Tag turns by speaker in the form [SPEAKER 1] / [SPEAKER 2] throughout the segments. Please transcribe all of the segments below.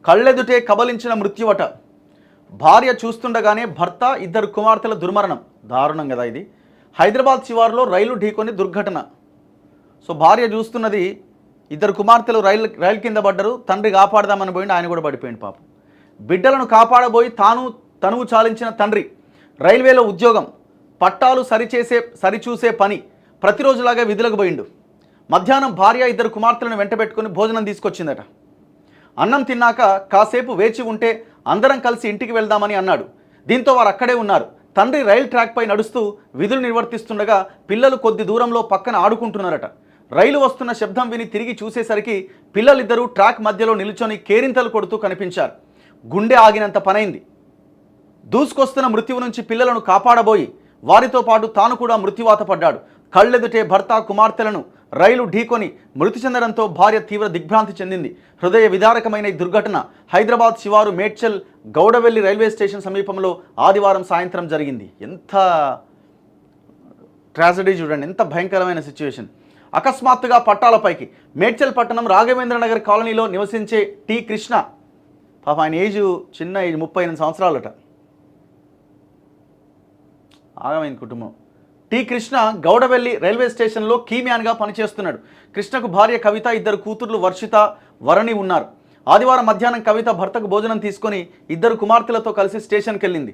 [SPEAKER 1] కళ్ళెదుటే కబలించిన మృత్యువట. భార్య చూస్తుండగానే భర్త, ఇద్దరు కుమార్తెల దుర్మరణం. దారుణం కదా ఇది. హైదరాబాద్ శివారులో రైలు ఢీకొని దుర్ఘటన. సో భార్య చూస్తున్నది, ఇద్దరు కుమార్తెలు రైలు కింద పడ్డరు. తండ్రి కాపాడదామని పోయింది, ఆయన కూడా పడిపోయింది పాపం. బిడ్డలను కాపాడబోయి తనువు చాలించిన తండ్రి. రైల్వేలో ఉద్యోగం, పట్టాలు సరిచూసే పని, ప్రతిరోజులాగా విధులకు పోయిండు. మధ్యాహ్నం భార్య ఇద్దరు కుమార్తెలను వెంటబెట్టుకుని భోజనం తీసుకొచ్చిందట. అన్నం తిన్నాక కాసేపు వేచి ఉంటే అందరం కలిసి ఇంటికి వెళ్దామని అన్నాడు. దీంతో వారు అక్కడే ఉన్నారు. తండ్రి రైలు ట్రాక్పై నడుస్తూ విధులు నిర్వర్తిస్తుండగా పిల్లలు కొద్ది దూరంలో పక్కన ఆడుకుంటున్నారట. రైలు వస్తున్న శబ్దం విని తిరిగి చూసేసరికి పిల్లలిద్దరూ ట్రాక్ మధ్యలో నిల్చొని కేరింతలు కొడుతూ కనిపించారు. గుండె ఆగినంత పనైంది. దూసుకొస్తున్న మృత్యువు నుంచి పిల్లలను కాపాడబోయి వారితో పాటు తాను కూడా మృత్యువాత పడ్డాడు. కళ్ళెదుటే భర్త, కుమార్తెలను రైలు ఢీకొని మృతి చెందడంతో భార్య తీవ్ర దిగ్భ్రాంతి చెందింది. హృదయ విదారకమైన ఈ దుర్ఘటన హైదరాబాద్ శివారు మేడ్చల్ గౌడవెల్లి రైల్వే స్టేషన్ సమీపంలో ఆదివారం సాయంత్రం జరిగింది. ఎంత ట్రాజడీ చూడండి, ఎంత భయంకరమైన సిచ్యువేషన్. అకస్మాత్తుగా పట్టాలపైకి మేడ్చల్ పట్టణం రాఘవేంద్రనగర్ కాలనీలో నివసించే టి కృష్ణ, పాప ఆయన చిన్న ఏజ్ 38 సంవత్సరాలట. ఆగమైంది కుటుంబం. టి కృష్ణ గౌడవెల్లి రైల్వే స్టేషన్లో కీమ్యాన్గా పనిచేస్తున్నాడు. కృష్ణకు భార్య కవిత, ఇద్దరు కూతుర్లు వర్షిత, వరణి ఉన్నారు. ఆదివారం మధ్యాహ్నం కవిత భర్తకు భోజనం తీసుకొని ఇద్దరు కుమార్తెలతో కలిసి స్టేషన్కి వెళ్ళింది.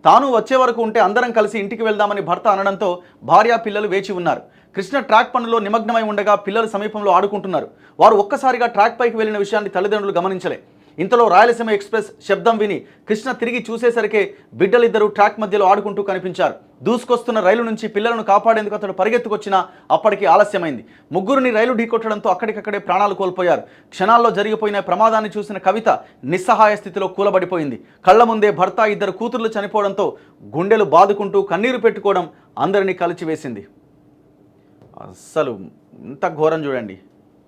[SPEAKER 1] తాను వచ్చే వరకు ఉంటే అందరం కలిసి ఇంటికి వెళ్దామని భర్త అనడంతో భార్య, పిల్లలు వేచి ఉన్నారు. కృష్ణ ట్రాక్ పనుల్లో నిమగ్నమై ఉండగా పిల్లలు సమీపంలో ఆడుకుంటున్నారు. వారు ఒక్కసారిగా ట్రాక్ పైకి వెళ్లిన విషయాన్ని తల్లిదండ్రులు గమనించలే. ఇంతలో రాయలసీమ ఎక్స్ప్రెస్ శబ్దం విని కృష్ణ తిరిగి చూసేసరికే బిడ్డలిద్దరూ ట్రాక్ మధ్యలో ఆడుకుంటూ కనిపించారు. దూసుకొస్తున్న రైలు నుంచి పిల్లలను కాపాడేందుకు అతడు పరిగెత్తుకొచ్చినా అప్పటికి ఆలస్యమైంది. ముగ్గురిని రైలు ఢీకొట్టడంతో అక్కడికక్కడే ప్రాణాలు కోల్పోయారు. క్షణాల్లో జరిగిపోయిన ప్రమాదాన్ని చూసిన కవిత నిస్సహాయ స్థితిలో కూలబడిపోయింది. కళ్ల ముందే భర్త, ఇద్దరు కూతుర్లు చనిపోవడంతో గుండెలు బాదుకుంటూ కన్నీరు పెట్టుకోవడం అందరినీ కలిచివేసింది. అస్సలు ఇంత ఘోరం చూడండి.